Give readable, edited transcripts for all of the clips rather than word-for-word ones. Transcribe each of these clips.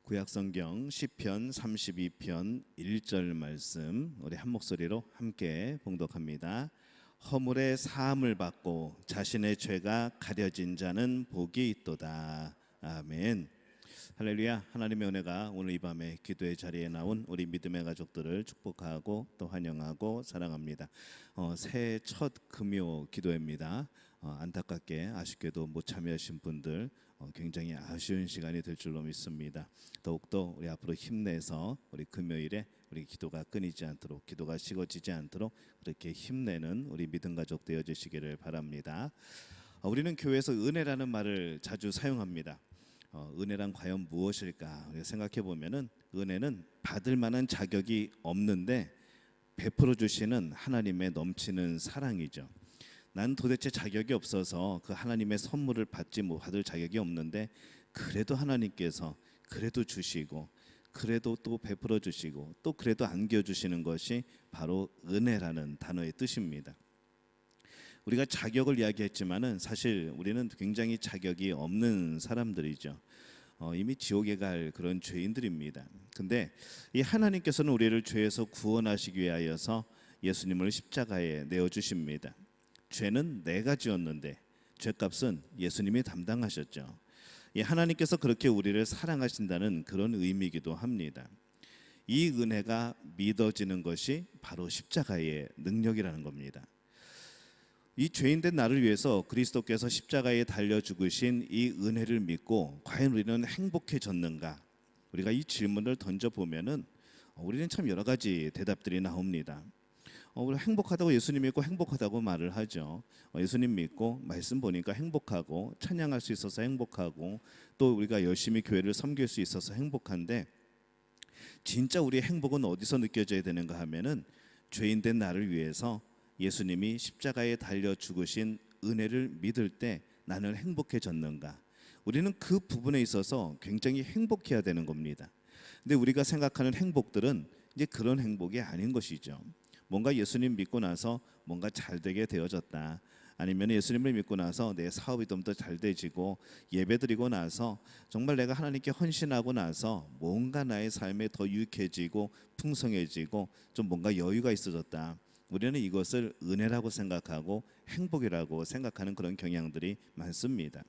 구약성경 시편 32편 1절 말씀 우리 한 목소리로 함께 봉독합니다. 허물의 사함을 받고 자신의 죄가 가려진 자는 복이 있도다. 아멘. 할렐루야. 하나님의 은혜가 오늘 이 밤에 기도의 자리에 나온 우리 믿음의 가족들을 축복하고 또 환영하고 사랑합니다. 새해 첫 금요 기도회입니다. 안타깝게 아쉽게도 못 참여하신 분들 굉장히 아쉬운 시간이 될 줄로 믿습니다. 더욱더 우리 앞으로 힘내서 우리 금요일에 우리 기도가 끊이지 않도록, 기도가 식어지지 않도록 그렇게 힘내는 우리 믿음 가족 되어 주시기를 바랍니다. 우리는 교회에서 은혜라는 말을 자주 사용합니다. 은혜란 과연 무엇일까? 우리가 생각해 보면은 은혜는 받을 만한 자격이 없는데 베풀어 주시는 하나님의 넘치는 사랑이죠. 난 도대체 자격이 없어서 그 하나님의 선물을 받을 자격이 없는데 그래도 하나님께서 그래도 주시고 그래도 또 베풀어 주시고 또 그래도 안겨 주시는 것이 바로 은혜라는 단어의 뜻입니다. 우리가 자격을 이야기했지만은 사실 우리는 굉장히 자격이 없는 사람들이죠. 이미 지옥에 갈 그런 죄인들입니다. 근데 이 하나님께서는 우리를 죄에서 구원하시기 위하여서 예수님을 십자가에 내어 주십니다. 죄는 내가 지었는데 죄값은 예수님이 담당하셨죠. 이 하나님께서 그렇게 우리를 사랑하신다는 그런 의미이기도 합니다. 이 은혜가 믿어지는 것이 바로 십자가의 능력이라는 겁니다. 이 죄인된 나를 위해서 그리스도께서 십자가에 달려 죽으신 이 은혜를 믿고 과연 우리는 행복해졌는가? 우리가 이 질문을 던져보면은 우리는 참 여러 가지 대답들이 나옵니다. 우리 행복하다고 예수님 믿고 행복하다고 말을 하죠. 예수님 믿고 말씀 보니까 행복하고 찬양할 수 있어서 행복하고 또 우리가 열심히 교회를 섬길 수 있어서 행복한데 진짜 우리의 행복은 어디서 느껴져야 되는가 하면은 죄인된 나를 위해서 예수님이 십자가에 달려 죽으신 은혜를 믿을 때 나는 행복해졌는가? 우리는 그 부분에 있어서 굉장히 행복해야 되는 겁니다. 근데 우리가 생각하는 행복들은 이제 그런 행복이 아닌 것이죠. 뭔가 예수님 믿고 나서 뭔가 잘 되게 되어졌다. 아니면 예수님을 믿고 나서 내 사업이 좀 더 잘 되지고 예배드리고 나서 정말 내가 하나님께 헌신하고 나서 뭔가 나의 삶에 더 유익해지고 풍성해지고 좀 뭔가 여유가 있어졌다. 우리는 이것을 은혜라고 생각하고 행복이라고 생각하는 그런 경향들이 많습니다.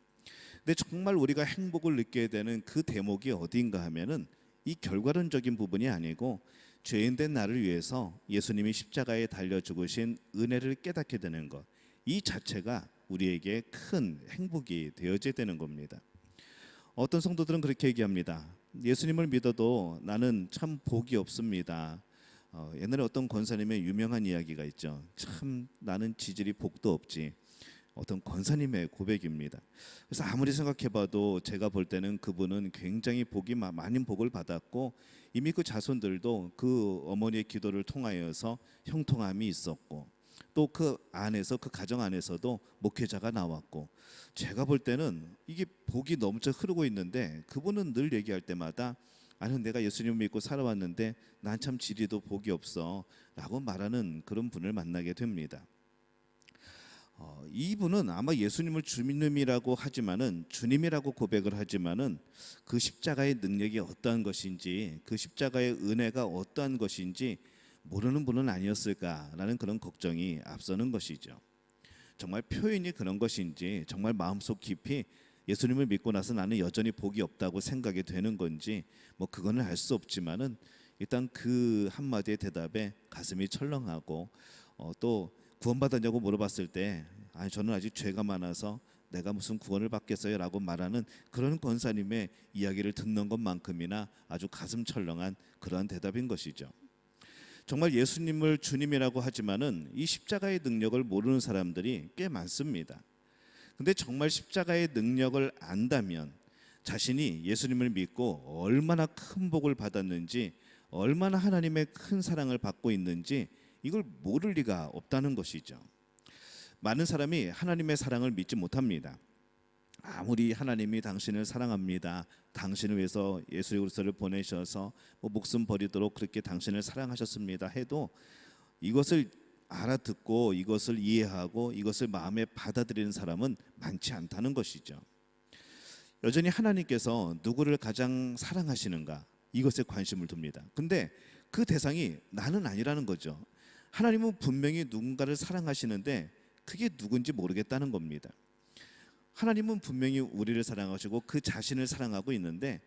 근데 정말 우리가 행복을 느끼게 되는 그 대목이 어디인가 하면은 이 결과론적인 부분이 아니고 죄인된 나를 위해서 예수님이 십자가에 달려 죽으신 은혜를 깨닫게 되는 것, 이 자체가 우리에게 큰 행복이 되어져야 되는 겁니다. 어떤 성도들은 그렇게 얘기합니다. 예수님을 믿어도 나는 참 복이 없습니다. 옛날에 어떤 권사님의 유명한 이야기가 있죠. 참 나는 지질이 복도 없지. 어떤 권사님의 고백입니다. 그래서 아무리 생각해봐도 제가 볼 때는 그분은 굉장히 많은 복을 받았고 이미 그 자손들도 그 어머니의 기도를 통하여서 형통함이 있었고 또 그 안에서 그 가정 안에서도 목회자가 나왔고 제가 볼 때는 이게 복이 넘쳐 흐르고 있는데 그분은 늘 얘기할 때마다 아니 내가 예수님을 믿고 살아왔는데 난 참 지리도 복이 없어 라고 말하는 그런 분을 만나게 됩니다. 이분은 아마 예수님을 주님이라고 하지만은 주님이라고 고백을 하지만은 그 십자가의 능력이 어떠한 것인지 그 십자가의 은혜가 어떠한 것인지 모르는 분은 아니었을까라는 그런 걱정이 앞서는 것이죠. 정말 표현이 그런 것인지 정말 마음속 깊이 예수님을 믿고 나서 나는 여전히 복이 없다고 생각이 되는 건지 뭐 그거는 알 수 없지만은 일단 그 한마디의 대답에 가슴이 철렁하고 또 구원받았냐고 물어봤을 때 아니 저는 아직 죄가 많아서 내가 무슨 구원을 받겠어요 라고 말하는 그런 권사님의 이야기를 듣는 것만큼이나 아주 가슴 철렁한 그러한 대답인 것이죠. 정말 예수님을 주님이라고 하지만은 이 십자가의 능력을 모르는 사람들이 꽤 많습니다. 근데 정말 십자가의 능력을 안다면 자신이 예수님을 믿고 얼마나 큰 복을 받았는지 얼마나 하나님의 큰 사랑을 받고 있는지 이걸 모를 리가 없다는 것이죠. 많은 사람이 하나님의 사랑을 믿지 못합니다. 아무리 하나님이 당신을 사랑합니다. 당신을 위해서 예수 그리스도를 보내셔서 목숨 버리도록 그렇게 당신을 사랑하셨습니다 해도 이것을 알아듣고 이것을 이해하고 이것을 마음에 받아들이는 사람은 많지 않다는 것이죠. 여전히 하나님께서 누구를 가장 사랑하시는가 이것에 관심을 둡니다. 근데 그 대상이 나는 아니라는 거죠. 하나님은 분명히 누군가를 사랑하시는데 그게 누군지 모르겠다는 겁니다. 하나님은 분명히 우리를 사랑하시고 그 자신을 사랑하고 있는데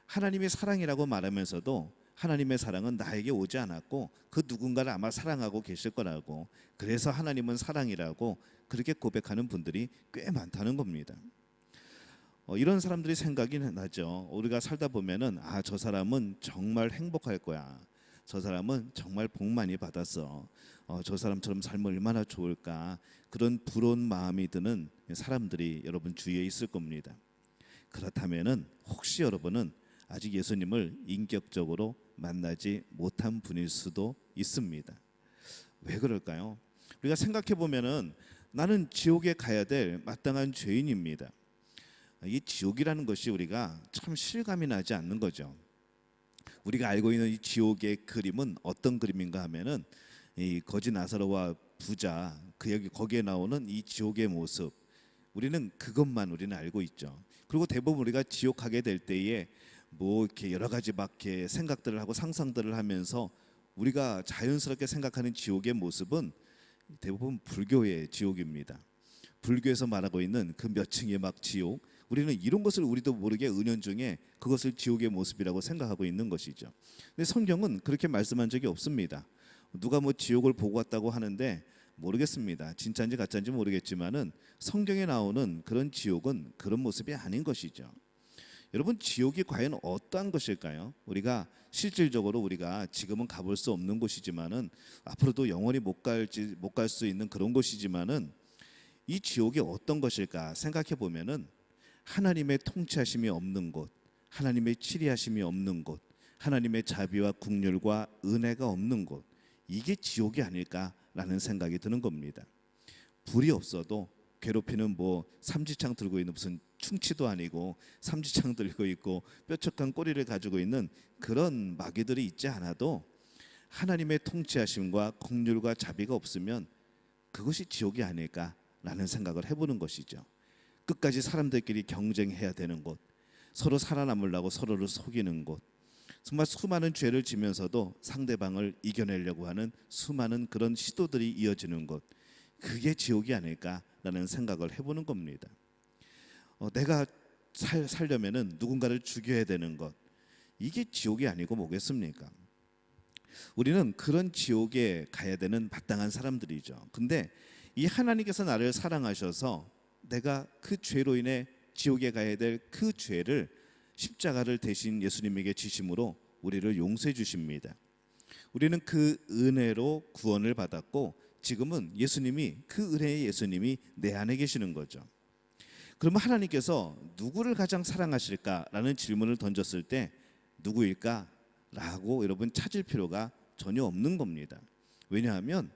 하나님의 사랑이라고 말하면서도 하나님의 사랑은 나에게 오지 않았고 그 누군가를 아마 사랑하고 계실 거라고, 그래서 하나님은 사랑이라고 그렇게 고백하는 분들이 꽤 많다는 겁니다. 이런 사람들이 생각이 나죠. 우리가 살다 보면은 저 사람은 정말 행복할 거야. 저 사람은 정말 복 많이 받았어. 저 사람처럼 살면 얼마나 좋을까. 그런 부러운 마음이 드는 사람들이 여러분 주위에 있을 겁니다. 그렇다면은 혹시 여러분은 아직 예수님을 인격적으로 만나지 못한 분일 수도 있습니다. 왜 그럴까요? 우리가 생각해 보면은 나는 지옥에 가야 될 마땅한 죄인입니다. 이 지옥이라는 것이 우리가 참 실감이 나지 않는 거죠. 우리가 알고 있는 이 지옥의 그림은 어떤 그림인가 하면은 이 거지 나사로와 부자 거기에 나오는 이 지옥의 모습, 우리는 그것만 우리는 알고 있죠. 그리고 대부분 우리가 지옥 가게 될 때에 뭐 이렇게 여러 가지 막 이렇게 생각들을 하고 상상들을 하면서 우리가 자연스럽게 생각하는 지옥의 모습은 대부분 불교의 지옥입니다. 불교에서 말하고 있는 그 몇 층의 막 지옥, 우리는 이런 것을 우리도 모르게 은연중에 그것을 지옥의 모습이라고 생각하고 있는 것이죠. 근데 성경은 그렇게 말씀한 적이 없습니다. 누가 뭐 지옥을 보고 왔다고 하는데 모르겠습니다. 진짜인지 가짜인지 모르겠지만은 성경에 나오는 그런 지옥은 그런 모습이 아닌 것이죠. 여러분, 지옥이 과연 어떠한 것일까요? 우리가 실질적으로 우리가 지금은 가볼 수 없는 곳이지만은 앞으로도 영원히 못 갈 수 있는 그런 곳이지만은 이 지옥이 어떤 것일까 생각해 보면은 하나님의 통치하심이 없는 곳, 하나님의 치리하심이 없는 곳, 하나님의 자비와 긍휼과 은혜가 없는 곳, 이게 지옥이 아닐까라는 생각이 드는 겁니다. 불이 없어도 괴롭히는 뭐 삼지창 들고 있는 무슨 충치도 아니고 삼지창 들고 있고 뾰족한 꼬리를 가지고 있는 그런 마귀들이 있지 않아도 하나님의 통치하심과 긍휼과 자비가 없으면 그것이 지옥이 아닐까라는 생각을 해보는 것이죠. 끝까지 사람들끼리 경쟁해야 되는 곳, 서로 살아남으려고 서로를 속이는 곳, 정말 수많은 죄를 지면서도 상대방을 이겨내려고 하는 수많은 그런 시도들이 이어지는 곳, 그게 지옥이 아닐까라는 생각을 해보는 겁니다. 내가 살려면은 누군가를 죽여야 되는 것, 이게 지옥이 아니고 뭐겠습니까? 우리는 그런 지옥에 가야 되는 마땅한 사람들이죠. 근데 이 하나님께서 나를 사랑하셔서 내가 그 죄로 인해 지옥에 가야 될 그 죄를 십자가를 대신 예수님에게 지심으로 우리를 용서해 주십니다. 우리는 그 은혜로 구원을 받았고 지금은 예수님이, 그 은혜의 예수님이 내 안에 계시는 거죠. 그러면 하나님께서 누구를 가장 사랑하실까라는 질문을 던졌을 때 누구일까라고 여러분 찾을 필요가 전혀 없는 겁니다. 왜냐하면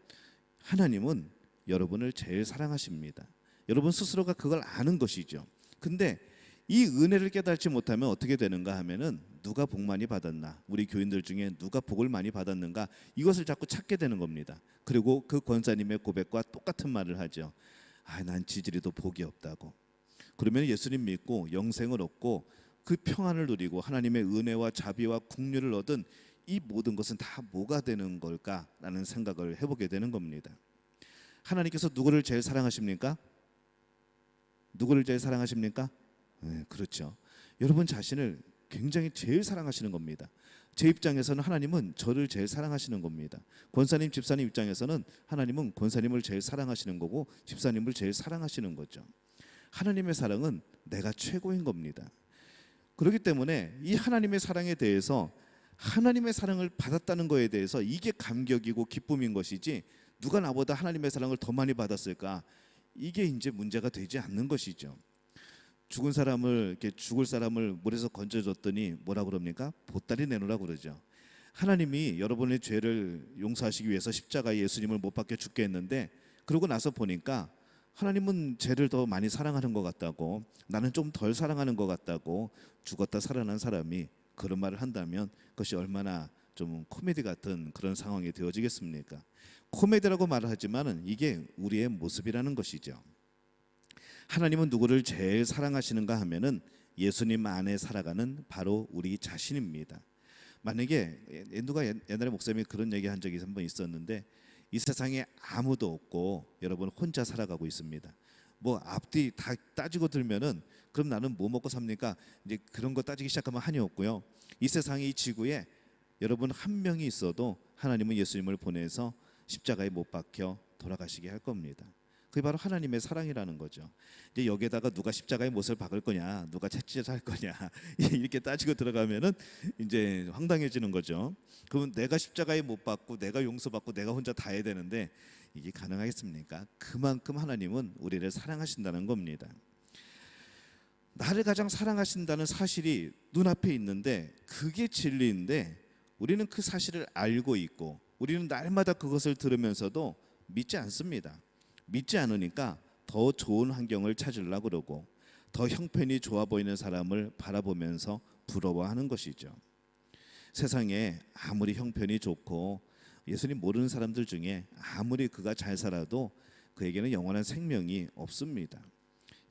하나님은 여러분을 제일 사랑하십니다. 여러분 스스로가 그걸 아는 것이죠. 근데 이 은혜를 깨닫지 못하면 어떻게 되는가 하면은 누가 복 많이 받았나, 우리 교인들 중에 누가 복을 많이 받았는가, 이것을 자꾸 찾게 되는 겁니다. 그리고 그 권사님의 고백과 똑같은 말을 하죠. 난 지지리도 복이 없다고. 그러면 예수님 믿고 영생을 얻고 그 평안을 누리고 하나님의 은혜와 자비와 긍휼을 얻은 이 모든 것은 다 뭐가 되는 걸까라는 생각을 해보게 되는 겁니다. 하나님께서 누구를 제일 사랑하십니까? 누구를 제일 사랑하십니까? 네, 그렇죠. 여러분 자신을 굉장히 제일 사랑하시는 겁니다. 제 입장에서는 하나님은 저를 제일 사랑하시는 겁니다. 권사님, 집사님 입장에서는 하나님은 권사님을 제일 사랑하시는 거고 집사님을 제일 사랑하시는 거죠. 하나님의 사랑은 내가 최고인 겁니다. 그렇기 때문에 이 하나님의 사랑에 대해서, 하나님의 사랑을 받았다는 거에 대해서 이게 감격이고 기쁨인 것이지, 누가 나보다 하나님의 사랑을 더 많이 받았을까, 이게 이제 문제가 되지 않는 것이죠. 죽은 사람을, 이렇게 죽을 사람을 물에서 건져줬더니 뭐라 그럽니까? 보따리 내놓으라 그러죠. 하나님이 여러분의 죄를 용서하시기 위해서 십자가에 예수님을 못 박혀 죽게 했는데, 그러고 나서 보니까 하나님은 죄를 더 많이 사랑하는 것 같다고, 나는 좀 덜 사랑하는 것 같다고, 죽었다 살아난 사람이 그런 말을 한다면 그것이 얼마나 좀 코미디 같은 그런 상황이 되어지겠습니까? 코미디라고 말을 하지만은 이게 우리의 모습이라는 것이죠. 하나님은 누구를 제일 사랑하시는가 하면은 예수님 안에 살아가는 바로 우리 자신입니다. 만약에 누가 옛날에 목사님이 그런 얘기 한 적이 한번 있었는데, 이 세상에 아무도 없고 여러분 혼자 살아가고 있습니다. 뭐 앞뒤 다 따지고 들면은 그럼 나는 뭐 먹고 삽니까? 이제 그런 거 따지기 시작하면 한이 없고요. 이 세상에, 이 지구에 여러분 한 명이 있어도 하나님은 예수님을 보내서 십자가에 못 박혀 돌아가시게 할 겁니다. 그게 바로 하나님의 사랑이라는 거죠. 이제 여기에다가 누가 십자가에 못을 박을 거냐, 누가 채찍질 할 거냐 이렇게 따지고 들어가면은 이제 황당해지는 거죠. 그러면 내가 십자가에 못 박고 내가 용서받고 내가 혼자 다 해야 되는데 이게 가능하겠습니까? 그만큼 하나님은 우리를 사랑하신다는 겁니다. 나를 가장 사랑하신다는 사실이 눈앞에 있는데 그게 진리인데, 우리는 그 사실을 알고 있고 우리는 날마다 그것을 들으면서도 믿지 않습니다. 믿지 않으니까 더 좋은 환경을 찾으려고 그러고 더 형편이 좋아 보이는 사람을 바라보면서 부러워하는 것이죠. 세상에 아무리 형편이 좋고 예수님 모르는 사람들 중에 아무리 그가 잘 살아도 그에게는 영원한 생명이 없습니다.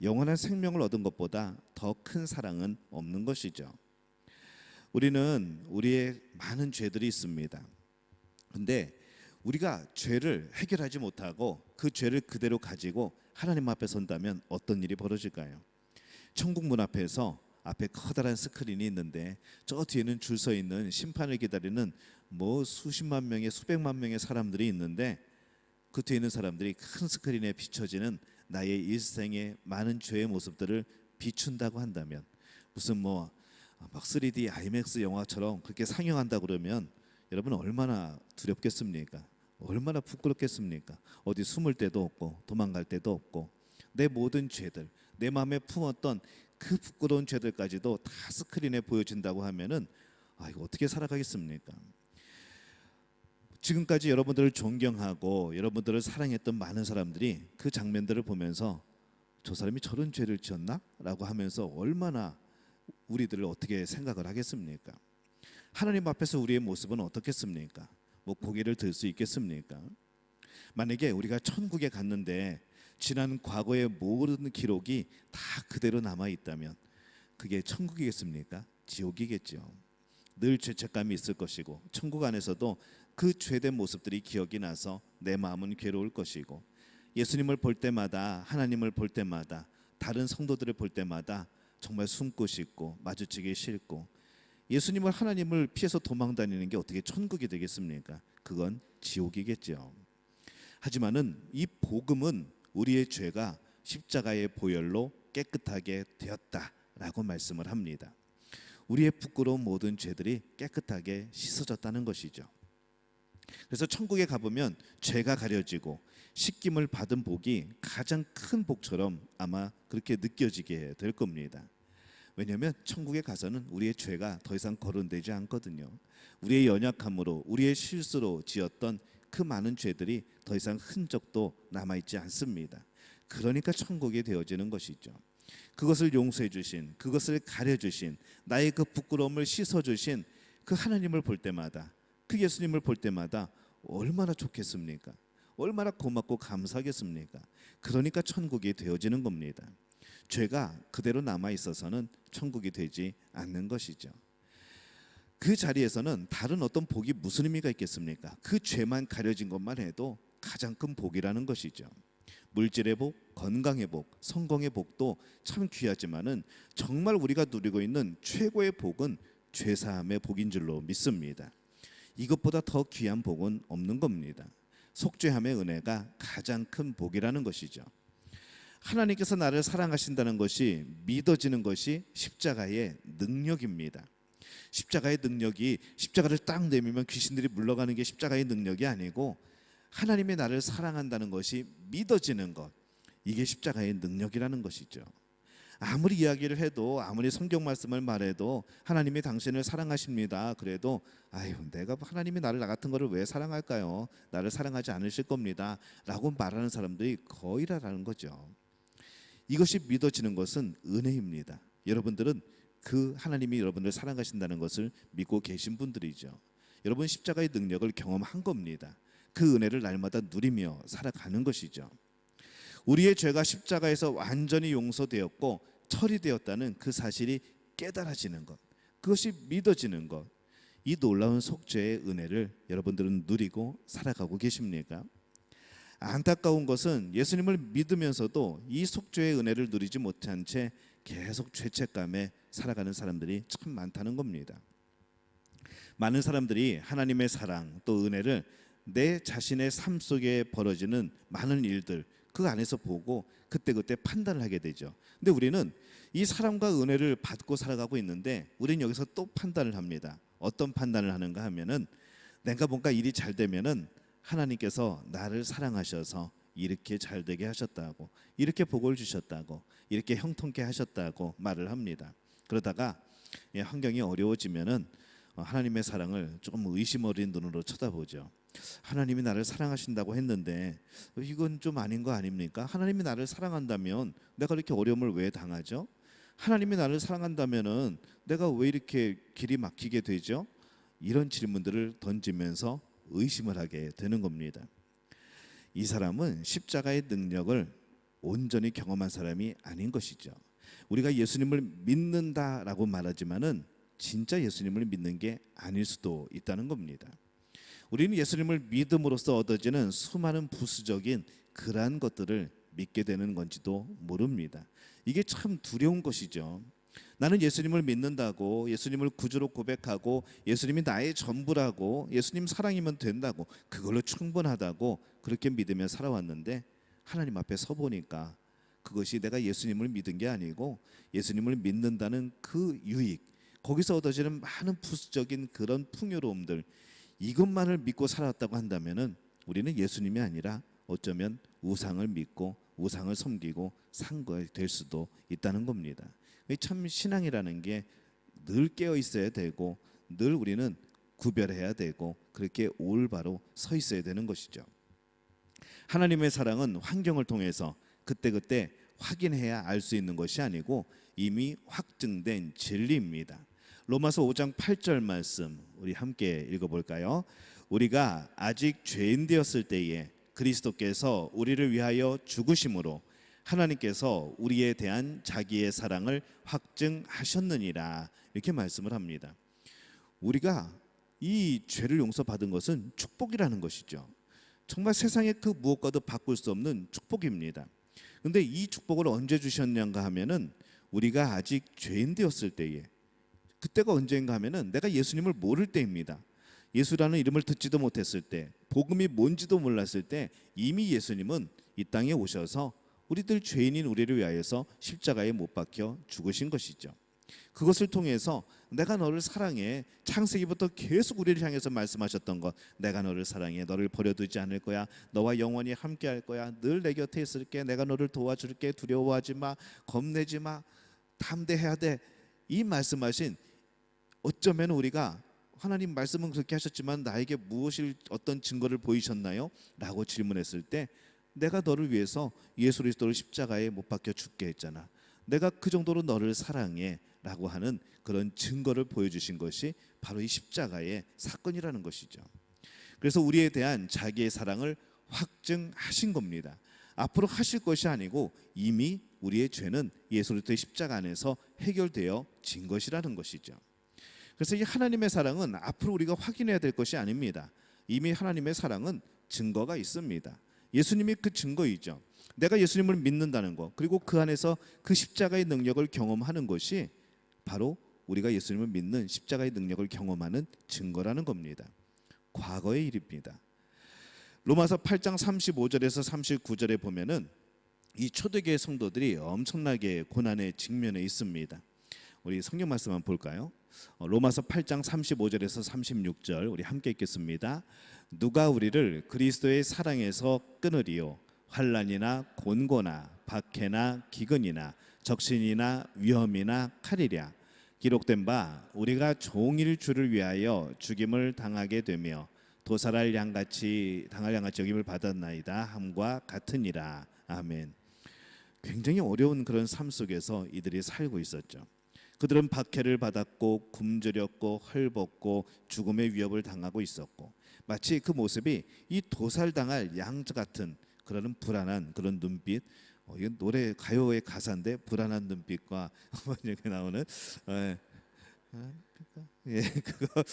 영원한 생명을 얻은 것보다 더 큰 사랑은 없는 것이죠. 우리는 우리의 많은 죄들이 있습니다. 근데 우리가 죄를 해결하지 못하고 그 죄를 그대로 가지고 하나님 앞에 선다면 어떤 일이 벌어질까요? 천국 문 앞에서 앞에 커다란 스크린이 있는데 저 뒤에는 줄 서 있는 심판을 기다리는 뭐 수십만 명의 수백만 명의 사람들이 있는데, 그 뒤에 있는 사람들이 큰 스크린에 비춰지는 나의 일생의 많은 죄의 모습들을 비춘다고 한다면, 무슨 뭐 막 3D IMAX 영화처럼 그렇게 상영한다 그러면 여러분 얼마나 두렵겠습니까? 얼마나 부끄럽겠습니까? 어디 숨을 데도 없고 도망갈 데도 없고 내 모든 죄들, 내 마음에 품었던 그 부끄러운 죄들까지도 다 스크린에 보여진다고 하면은 이거 어떻게 살아가겠습니까? 지금까지 여러분들을 존경하고 여러분들을 사랑했던 많은 사람들이 그 장면들을 보면서 저 사람이 저런 죄를 지었나? 라고 하면서 얼마나 우리들을 어떻게 생각을 하겠습니까? 하나님 앞에서 우리의 모습은 어떻겠습니까? 뭐 고개를 들 수 있겠습니까? 만약에 우리가 천국에 갔는데 지난 과거의 모든 기록이 다 그대로 남아 있다면 그게 천국이겠습니까? 지옥이겠죠. 늘 죄책감이 있을 것이고 천국 안에서도 그 죄된 모습들이 기억이 나서 내 마음은 괴로울 것이고, 예수님을 볼 때마다, 하나님을 볼 때마다, 다른 성도들을 볼 때마다 정말 숨고 싶고 마주치기 싫고, 예수님을, 하나님을 피해서 도망다니는 게 어떻게 천국이 되겠습니까? 그건 지옥이겠죠. 하지만은 이 복음은 우리의 죄가 십자가의 보혈로 깨끗하게 되었다라고 말씀을 합니다. 우리의 부끄러운 모든 죄들이 깨끗하게 씻어졌다는 것이죠. 그래서 천국에 가보면 죄가 가려지고 씻김을 받은 복이 가장 큰 복처럼 아마 그렇게 느껴지게 될 겁니다. 왜냐하면 천국에 가서는 우리의 죄가 더 이상 거론되지 않거든요. 우리의 연약함으로, 우리의 실수로 지었던 그 많은 죄들이 더 이상 흔적도 남아있지 않습니다. 그러니까 천국이 되어지는 것이죠. 그것을 용서해 주신, 그것을 가려주신, 나의 그 부끄러움을 씻어주신 그 하나님을 볼 때마다, 그 예수님을 볼 때마다 얼마나 좋겠습니까? 얼마나 고맙고 감사하겠습니까? 그러니까 천국이 되어지는 겁니다. 죄가 그대로 남아 있어서는 천국이 되지 않는 것이죠. 그 자리에서는 다른 어떤 복이 무슨 의미가 있겠습니까? 그 죄만 가려진 것만 해도 가장 큰 복이라는 것이죠. 물질의 복, 건강의 복, 성공의 복도 참 귀하지만은 정말 우리가 누리고 있는 최고의 복은 죄사함의 복인 줄로 믿습니다. 이것보다 더 귀한 복은 없는 겁니다. 속죄함의 은혜가 가장 큰 복이라는 것이죠. 하나님께서 나를 사랑하신다는 것이 믿어지는 것이 십자가의 능력입니다. 십자가의 능력이, 십자가를 딱 내밀면 귀신들이 물러가는 게 십자가의 능력이 아니고 하나님이 나를 사랑한다는 것이 믿어지는 것, 이게 십자가의 능력이라는 것이죠. 아무리 이야기를 해도, 아무리 성경 말씀을 말해도 하나님이 당신을 사랑하십니다 그래도 내가 하나님이 나를, 나 같은 거를 왜 사랑할까요? 나를 사랑하지 않으실 겁니다 라고 말하는 사람들이 거의라는 거죠. 이것이 믿어지는 것은 은혜입니다. 여러분들은 그 하나님이 여러분을 사랑하신다는 것을 믿고 계신 분들이죠. 여러분 십자가의 능력을 경험한 겁니다. 그 은혜를 날마다 누리며 살아가는 것이죠. 우리의 죄가 십자가에서 완전히 용서되었고 처리되었다는 그 사실이 깨달아지는 것, 그것이 믿어지는 것, 이 놀라운 속죄의 은혜를 여러분들은 누리고 살아가고 계십니까? 안타까운 것은 예수님을 믿으면서도 이 속죄의 은혜를 누리지 못한 채 계속 죄책감에 살아가는 사람들이 참 많다는 겁니다. 많은 사람들이 하나님의 사랑 또 은혜를 내 자신의 삶 속에 벌어지는 많은 일들 그 안에서 보고 그때그때 판단을 하게 되죠. 근데 우리는 이 사랑과 은혜를 받고 살아가고 있는데 우리는 여기서 또 판단을 합니다. 어떤 판단을 하는가 하면은 내가 뭔가 일이 잘 되면은 하나님께서 나를 사랑하셔서 이렇게 잘 되게 하셨다고, 이렇게 복을 주셨다고, 이렇게 형통케 하셨다고 말을 합니다. 그러다가 환경이 어려워지면은 하나님의 사랑을 조금 의심 어린 눈으로 쳐다보죠. 하나님이 나를 사랑하신다고 했는데 이건 좀 아닌 거 아닙니까? 하나님이 나를 사랑한다면 내가 이렇게 어려움을 왜 당하죠? 하나님이 나를 사랑한다면은 내가 왜 이렇게 길이 막히게 되죠? 이런 질문들을 던지면서 의심을 하게 되는 겁니다. 이 사람은 십자가의 능력을 온전히 경험한 사람이 아닌 것이죠. 우리가 예수님을 믿는다라고 말하지만은 진짜 예수님을 믿는 게 아닐 수도 있다는 겁니다. 우리는 예수님을 믿음으로써 얻어지는 수많은 부수적인 그러한 것들을 믿게 되는 건지도 모릅니다. 이게 참 두려운 것이죠. 나는 예수님을 믿는다고, 예수님을 구주로 고백하고, 예수님이 나의 전부라고, 예수님 사랑이면 된다고, 그걸로 충분하다고 그렇게 믿으며 살아왔는데 하나님 앞에 서 보니까 그것이 내가 예수님을 믿은 게 아니고 예수님을 믿는다는 그 유익, 거기서 얻어지는 많은 부수적인 그런 풍요로움들, 이것만을 믿고 살았다고 한다면은 우리는 예수님이 아니라 어쩌면 우상을 믿고 우상을 섬기고 산 거 될 수도 있다는 겁니다. 참 신앙이라는 게 늘 깨어 있어야 되고 늘 우리는 구별해야 되고 그렇게 올바로 서 있어야 되는 것이죠. 하나님의 사랑은 환경을 통해서 그때그때 확인해야 알 수 있는 것이 아니고 이미 확증된 진리입니다. 로마서 5장 8절 말씀 우리 함께 읽어볼까요? 우리가 아직 죄인 되었을 때에 그리스도께서 우리를 위하여 죽으심으로 하나님께서 우리에 대한 자기의 사랑을 확증하셨느니라, 이렇게 말씀을 합니다. 우리가 이 죄를 용서받은 것은 축복이라는 것이죠. 정말 세상의 그 무엇과도 바꿀 수 없는 축복입니다. 그런데 이 축복을 언제 주셨는가 하면은 우리가 아직 죄인 되었을 때에, 그때가 언제인가 하면은 내가 예수님을 모를 때입니다. 예수라는 이름을 듣지도 못했을 때, 복음이 뭔지도 몰랐을 때 이미 예수님은 이 땅에 오셔서 우리들 죄인인 우리를 위하여서 십자가에 못 박혀 죽으신 것이죠. 그것을 통해서 내가 너를 사랑해, 창세기부터 계속 우리를 향해서 말씀하셨던 것, 내가 너를 사랑해, 너를 버려두지 않을 거야, 너와 영원히 함께할 거야, 늘 내 곁에 있을게, 내가 너를 도와줄게, 두려워하지 마, 겁내지 마, 담대해야 돼, 이 말씀하신, 어쩌면 우리가 하나님 말씀은 그렇게 하셨지만 나에게 무엇을 어떤 증거를 보이셨나요? 라고 질문했을 때 내가 너를 위해서 예수 그리스도를 십자가에 못 박혀 죽게 했잖아, 내가 그 정도로 너를 사랑해 라고 하는 그런 증거를 보여주신 것이 바로 이 십자가의 사건이라는 것이죠. 그래서 우리에 대한 자기의 사랑을 확증하신 겁니다. 앞으로 하실 것이 아니고 이미 우리의 죄는 예수 그리스도의 십자가 안에서 해결되어 진 것이라는 것이죠. 그래서 이 하나님의 사랑은 앞으로 우리가 확인해야 될 것이 아닙니다. 이미 하나님의 사랑은 증거가 있습니다. 예수님이 그 증거이죠. 내가 예수님을 믿는다는 것, 그리고 그 안에서 그 십자가의 능력을 경험하는 것이 바로 우리가 예수님을 믿는 십자가의 능력을 경험하는 증거라는 겁니다. 과거의 일입니다. 로마서 8장 35절에서 39절에 보면은 이 초대교회 성도들이 엄청나게 고난에 직면해 있습니다. 우리 성경 말씀 한번 볼까요? 로마서 8장 35절에서 36절 우리 함께 읽겠습니다. 누가 우리를 그리스도의 사랑에서 끊으리요? 환난이나 곤고나 박해나 기근이나 적신이나 위험이나 칼이랴. 기록된 바 우리가 종일 주를 위하여 죽임을 당하게 되며 도살할 양같이 당할 양같이 여김을 받았나이다 함과 같으니라. 아멘. 굉장히 어려운 그런 삶 속에서 이들이 살고 있었죠. 그들은 박해를 받았고 굶주렸고 헐벗고 죽음의 위협을 당하고 있었고, 마치 그 모습이 이 도살당할 양 같은 그런 불안한 그런 눈빛, 이건 노래 가요의 가사인데 불안한 눈빛과 이렇게 나오는 예, 그거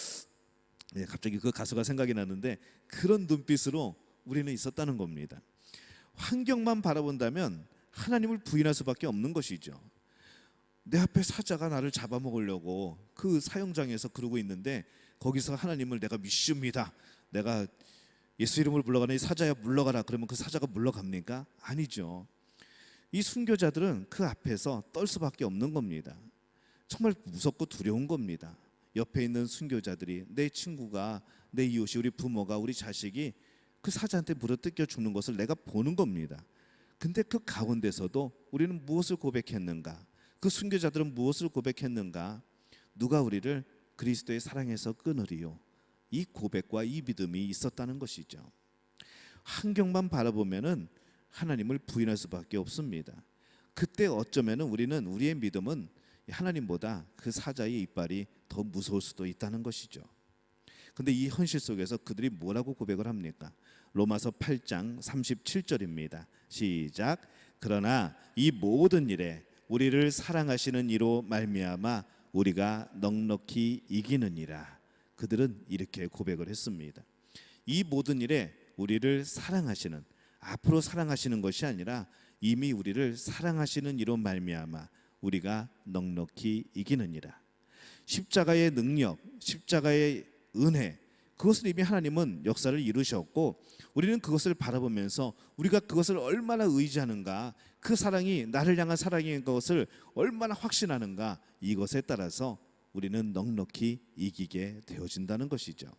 갑자기 그 가수가 생각이 나는데 그런 눈빛으로 우리는 있었다는 겁니다. 환경만 바라본다면 하나님을 부인할 수밖에 없는 것이죠. 내 앞에 사자가 나를 잡아먹으려고 그 사형장에서 그러고 있는데 거기서 하나님을 내가 믿습니다, 내가 예수 이름을 불러가니 사자야 물러가라 그러면 그 사자가 물러갑니까? 아니죠. 이 순교자들은 그 앞에서 떨 수밖에 없는 겁니다. 정말 무섭고 두려운 겁니다. 옆에 있는 순교자들이, 내 친구가, 내 이웃이, 우리 부모가, 우리 자식이 그 사자한테 물어뜯겨 죽는 것을 내가 보는 겁니다. 근데 그 가운데서도 우리는 무엇을 고백했는가? 그 순교자들은 무엇을 고백했는가? 누가 우리를 그리스도의 사랑에서 끊으리요? 이 고백과 이 믿음이 있었다는 것이죠. 환경만 바라보면은 하나님을 부인할 수밖에 없습니다. 그때 어쩌면은 우리는, 우리의 믿음은 하나님보다 그 사자의 이빨이 더 무서울 수도 있다는 것이죠. 근데 이 현실 속에서 그들이 뭐라고 고백을 합니까? 로마서 8장 37절입니다. 시작. 그러나 이 모든 일에 우리를 사랑하시는 이로 말미암아 우리가 넉넉히 이기느니라. 그들은 이렇게 고백을 했습니다. 이 모든 일에 우리를 사랑하시는, 앞으로 사랑하시는 것이 아니라 이미 우리를 사랑하시는 이로 말미암아 우리가 넉넉히 이기느니라. 십자가의 능력, 십자가의 은혜, 그것을 이미 하나님은 역사를 이루셨고 우리는 그것을 바라보면서 우리가 그것을 얼마나 의지하는가, 그 사랑이 나를 향한 사랑인 것을 얼마나 확신하는가, 이것에 따라서 우리는 넉넉히 이기게 되어진다는 것이죠.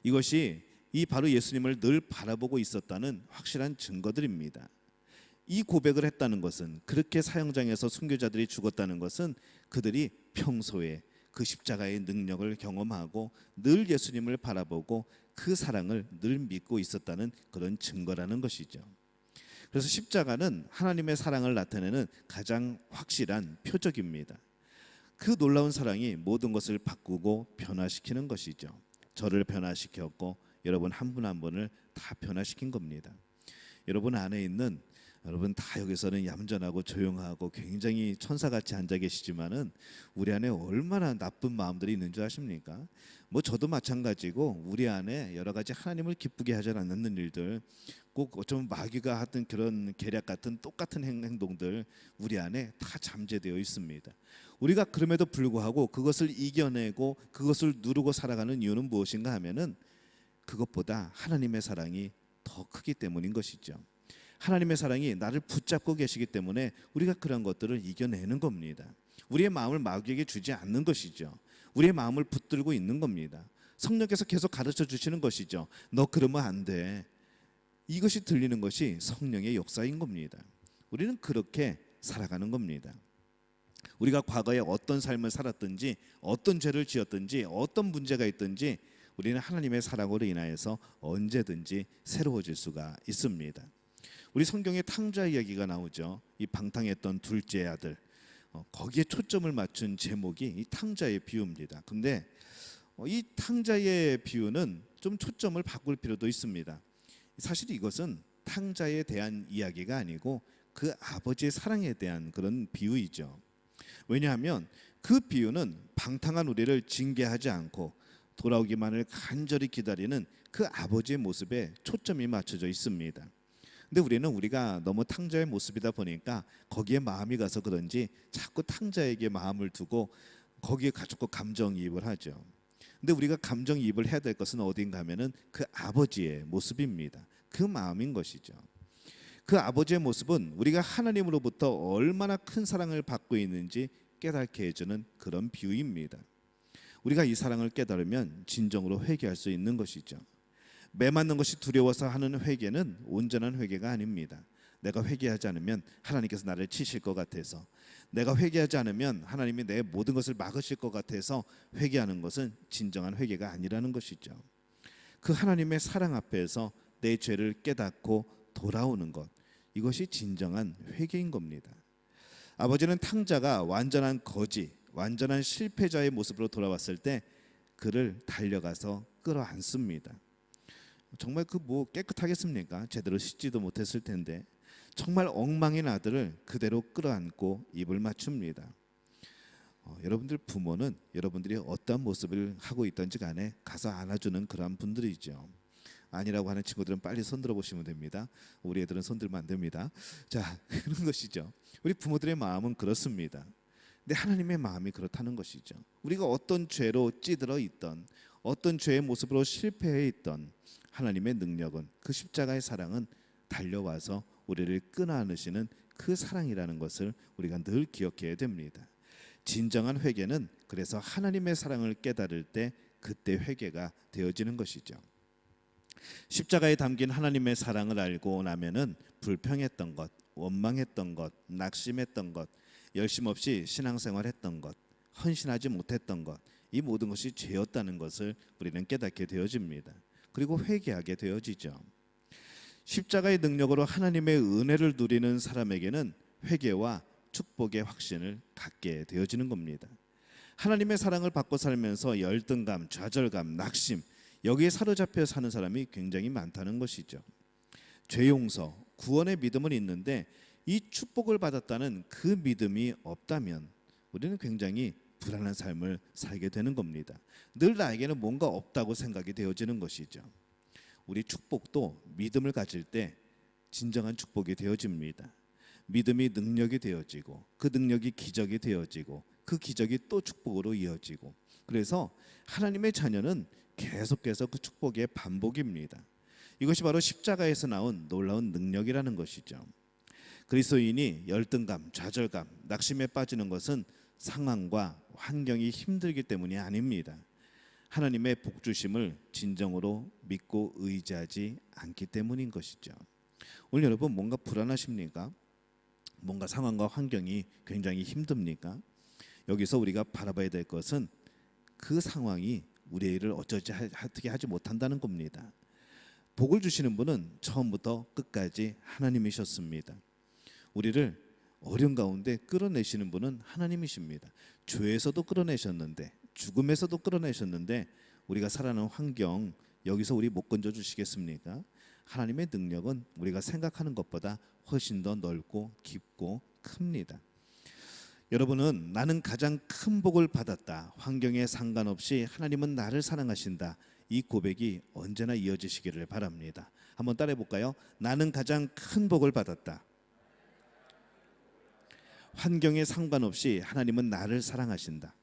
이것이 이 바로 예수님을 늘 바라보고 있었다는 확실한 증거들입니다. 이 고백을 했다는 것은, 그렇게 사형장에서 순교자들이 죽었다는 것은 그들이 평소에 그 십자가의 능력을 경험하고 늘 예수님을 바라보고 그 사랑을 늘 믿고 있었다는 그런 증거라는 것이죠. 그래서 십자가는 하나님의 사랑을 나타내는 가장 확실한 표적입니다. 그 놀라운 사랑이 모든 것을 바꾸고 변화시키는 것이죠. 저를 변화시켰고 여러분 한 분 한 분을 다 변화시킨 겁니다. 여러분 안에 있는, 여러분 다 여기서는 얌전하고 조용하고 굉장히 천사같이 앉아 계시지만은 우리 안에 얼마나 나쁜 마음들이 있는 줄 아십니까? 뭐 저도 마찬가지고 우리 안에 여러 가지 하나님을 기쁘게 하지 않는 일들, 꼭 어쩌면 마귀가 하던 그런 계략 같은 똑같은 행동들 우리 안에 다 잠재되어 있습니다. 우리가 그럼에도 불구하고 그것을 이겨내고 그것을 누르고 살아가는 이유는 무엇인가 하면은 그것보다 하나님의 사랑이 더 크기 때문인 것이죠. 하나님의 사랑이 나를 붙잡고 계시기 때문에 우리가 그런 것들을 이겨내는 겁니다. 우리의 마음을 마귀에게 주지 않는 것이죠. 우리의 마음을 붙들고 있는 겁니다. 성령께서 계속 가르쳐 주시는 것이죠. 너 그러면 안 돼. 이것이 들리는 것이 성령의 역사인 겁니다. 우리는 그렇게 살아가는 겁니다. 우리가 과거에 어떤 삶을 살았든지, 어떤 죄를 지었든지, 어떤 문제가 있든지 우리는 하나님의 사랑으로 인하여서 언제든지 새로워질 수가 있습니다. 우리 성경에 탕자 이야기가 나오죠. 이 방탕했던 둘째 아들, 거기에 초점을 맞춘 제목이 이 탕자의 비유입니다. 근데 이 탕자의 비유는 좀 초점을 바꿀 필요도 있습니다. 사실 이것은 탕자에 대한 이야기가 아니고 그 아버지의 사랑에 대한 그런 비유이죠. 왜냐하면 그 비유는 방탕한 우리를 징계하지 않고 돌아오기만을 간절히 기다리는 그 아버지의 모습에 초점이 맞춰져 있습니다. 근데 우리는 우리가 너무 탕자의 모습이다 보니까 거기에 마음이 가서 그런지 자꾸 탕자에게 마음을 두고 거기에 자꾸 감정이입을 하죠. 근데 우리가 감정이입을 해야 될 것은 어딘가 하면은 그 아버지의 모습입니다. 그 마음인 것이죠. 그 아버지의 모습은 우리가 하나님으로부터 얼마나 큰 사랑을 받고 있는지 깨닫게 해주는 그런 비유입니다. 우리가 이 사랑을 깨달으면 진정으로 회개할 수 있는 것이죠. 매 맞는 것이 두려워서 하는 회개는 온전한 회개가 아닙니다. 내가 회개하지 않으면 하나님께서 나를 치실 것 같아서, 내가 회개하지 않으면 하나님이 내 모든 것을 막으실 것 같아서 회개하는 것은 진정한 회개가 아니라는 것이죠. 그 하나님의 사랑 앞에서 내 죄를 깨닫고 돌아오는 것, 이것이 진정한 회개인 겁니다. 아버지는 탕자가 완전한 거지, 완전한 실패자의 모습으로 돌아왔을 때 그를 달려가서 끌어안습니다. 정말 그 뭐 깨끗하겠습니까? 제대로 씻지도 못했을 텐데. 정말 엉망인 아들을 그대로 끌어안고 입을 맞춥니다. 여러분들 부모는 여러분들이 어떤 모습을 하고 있든지 간에 가서 안아주는 그러한 분들이죠. 아니라고 하는 친구들은 빨리 손 들어보시면 됩니다. 우리 애들은 손 들면 안 됩니다. 자, 그런 것이죠. 우리 부모들의 마음은 그렇습니다. 근데 하나님의 마음이 그렇다는 것이죠. 우리가 어떤 죄로 찌들어 있던, 어떤 죄의 모습으로 실패해 있던, 하나님의 능력은, 그 십자가의 사랑은 달려와서 우리를 끊어안으시는 그 사랑이라는 것을 우리가 늘 기억해야 됩니다. 진정한 회개는 그래서 하나님의 사랑을 깨달을 때 그때 회개가 되어지는 것이죠. 십자가에 담긴 하나님의 사랑을 알고 나면은 불평했던 것, 원망했던 것, 낙심했던 것, 열심 없이 신앙생활했던 것, 헌신하지 못했던 것, 이 모든 것이 죄였다는 것을 우리는 깨닫게 되어집니다. 그리고 회개하게 되어지죠. 십자가의 능력으로 하나님의 은혜를 누리는 사람에게는 회개와 축복의 확신을 갖게 되어지는 겁니다. 하나님의 사랑을 받고 살면서 열등감, 좌절감, 낙심, 여기에 사로잡혀 사는 사람이 굉장히 많다는 것이죠. 죄 용서, 구원의 믿음은 있는데 이 축복을 받았다는 그 믿음이 없다면 우리는 굉장히 불안한 삶을 살게 되는 겁니다. 늘 나에게는 뭔가 없다고 생각이 되어지는 것이죠. 우리 축복도 믿음을 가질 때 진정한 축복이 되어집니다. 믿음이 능력이 되어지고, 그 능력이 기적이 되어지고, 그 기적이 또 축복으로 이어지고, 그래서 하나님의 자녀는 계속해서 그 축복의 반복입니다. 이것이 바로 십자가에서 나온 놀라운 능력이라는 것이죠. 그리스도인이 열등감, 좌절감, 낙심에 빠지는 것은 상황과 환경이 힘들기 때문이 아닙니다. 하나님의 복주심을 진정으로 믿고 의지하지 않기 때문인 것이죠. 오늘 여러분 뭔가 불안하십니까? 뭔가 상황과 환경이 굉장히 힘듭니까? 여기서 우리가 바라봐야 될 것은 그 상황이 우리의 일을 어떻게 하지 못한다는 겁니다. 복을 주시는 분은 처음부터 끝까지 하나님이셨습니다. 우리를 어려운 가운데 끌어내시는 분은 하나님이십니다. 죄에서도 끌어내셨는데, 죽음에서도 끌어내셨는데, 우리가 살아가는 환경, 여기서 우리 못 건져 주시겠습니까? 하나님의 능력은 우리가 생각하는 것보다 훨씬 더 넓고 깊고 큽니다. 여러분은 나는 가장 큰 복을 받았다, 환경에 상관없이 하나님은 나를 사랑하신다, 이 고백이 언제나 이어지시기를 바랍니다. 한번 따라해 볼까요? 나는 가장 큰 복을 받았다, 환경에 상관없이 하나님은 나를 사랑하신다.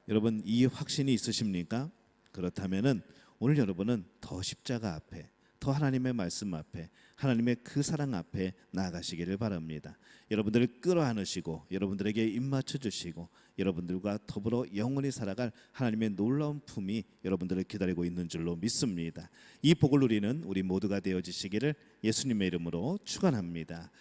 여러분 이 확신이 있으십니까? 그렇다면은 오늘 여러분은 더 십자가 앞에, 더 하나님의 말씀 앞에, 하나님의 그 사랑 앞에 나아가시기를 바랍니다. 여러분들을 끌어안으시고 여러분들에게 입맞춰 주시고 여러분들과 더불어 영원히 살아갈 하나님의 놀라운 품이 여러분들을 기다리고 있는 줄로 믿습니다. 이 복을 누리는 우리 모두가 되어지시기를 예수님의 이름으로 축원합니다.